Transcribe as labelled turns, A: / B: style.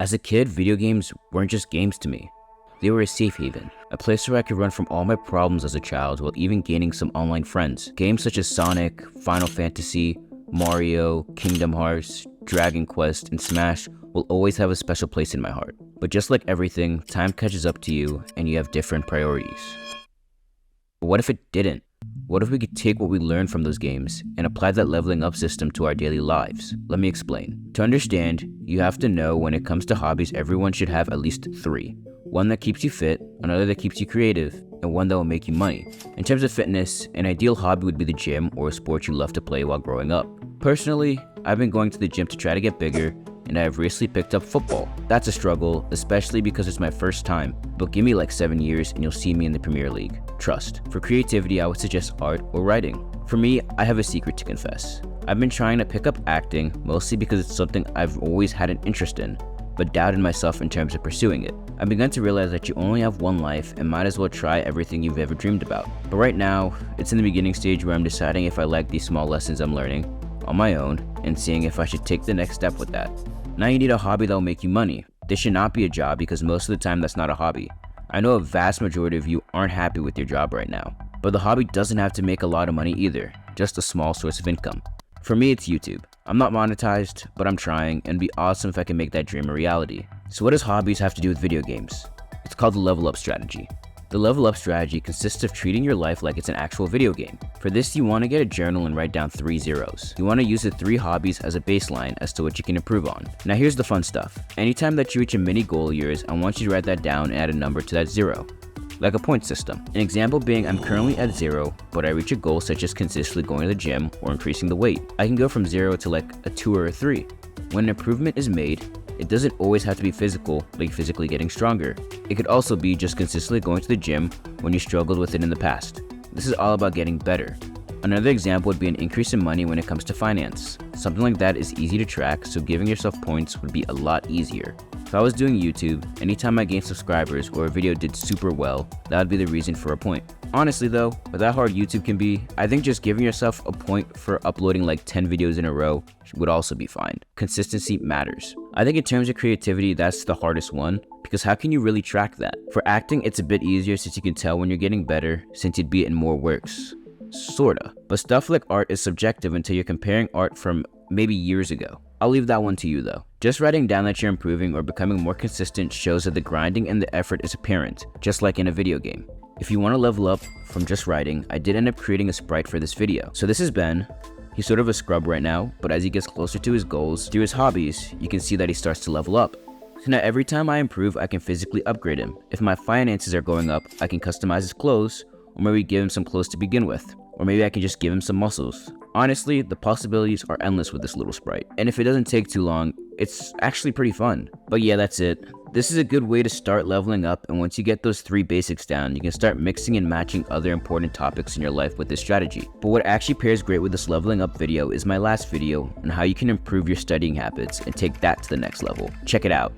A: As a kid, video games weren't just games to me. They were a safe haven, a place where I could run from all my problems as a child while even gaining some online friends. Games such as Sonic, Final Fantasy, Mario, Kingdom Hearts, Dragon Quest, and Smash will always have a special place in my heart. But just like everything, time catches up to you and you have different priorities. But what if it didn't? What if we could take what we learned from those games and apply that leveling up system to our daily lives? Let me explain. To understand, you have to know when it comes to hobbies, everyone should have at least 3. One that keeps you fit, another that keeps you creative, and one that will make you money. In terms of fitness, an ideal hobby would be the gym or a sport you love to play while growing up. Personally, I've been going to the gym to try to get bigger, and I have recently picked up football. That's a struggle, especially because it's my first time, but give me like 7 years and you'll see me in the Premier League. Trust. For creativity, I would suggest art or writing. For me, I have a secret to confess. I've been trying to pick up acting, mostly because it's something I've always had an interest in, but doubted myself in terms of pursuing it. I've begun to realize that you only have one life and might as well try everything you've ever dreamed about. But right now, it's in the beginning stage where I'm deciding if I like these small lessons I'm learning on my own and seeing if I should take the next step with that. Now you need a hobby that will make you money. This should not be a job because most of the time that's not a hobby. I know a vast majority of you aren't happy with your job right now, but the hobby doesn't have to make a lot of money either, just a small source of income. For me, it's YouTube. I'm not monetized, but I'm trying, and it'd be awesome if I can make that dream a reality. So what does hobbies have to do with video games? It's called the level up strategy. The level up strategy consists of treating your life like it's an actual video game. For this, you want to get a journal and write down 3 zeros. You want to use the 3 hobbies as a baseline as to what you can improve on. Now here's the fun stuff. Anytime that you reach a mini goal of yours, I want you to write that down and add a number to that 0. Like a point system. An example being I'm currently at 0, but I reach a goal such as consistently going to the gym or increasing the weight. I can go from 0 to like a 2 or a 3. When an improvement is made, it doesn't always have to be physical, like physically getting stronger. It could also be just consistently going to the gym when you struggled with it in the past. This is all about getting better. Another example would be an increase in money when it comes to finance. Something like that is easy to track, so giving yourself points would be a lot easier. If I was doing YouTube, anytime I gained subscribers or a video did super well, that would be the reason for a point. Honestly though, with how hard YouTube can be, I think just giving yourself a point for uploading like 10 videos in a row would also be fine. Consistency matters. I think in terms of creativity, that's the hardest one, because how can you really track that? For acting, it's a bit easier since you can tell when you're getting better, since you'd be in more works. Sorta. But stuff like art is subjective until you're comparing art from maybe years ago. I'll leave that one to you though. Just writing down that you're improving or becoming more consistent shows that the grinding and the effort is apparent, just like in a video game. If you want to level up from just writing, I did end up creating a sprite for this video. So this is Ben. He's sort of a scrub right now, but as he gets closer to his goals, through his hobbies, you can see that he starts to level up. So now every time I improve, I can physically upgrade him. If my finances are going up, I can customize his clothes, or maybe give him some clothes to begin with. Or maybe I can just give him some muscles. Honestly, the possibilities are endless with this little sprite. And if it doesn't take too long, it's actually pretty fun. But yeah, that's it. This is a good way to start leveling up, and once you get those 3 basics down, you can start mixing and matching other important topics in your life with this strategy. But what actually pairs great with this leveling up video is my last video on how you can improve your studying habits and take that to the next level. Check it out.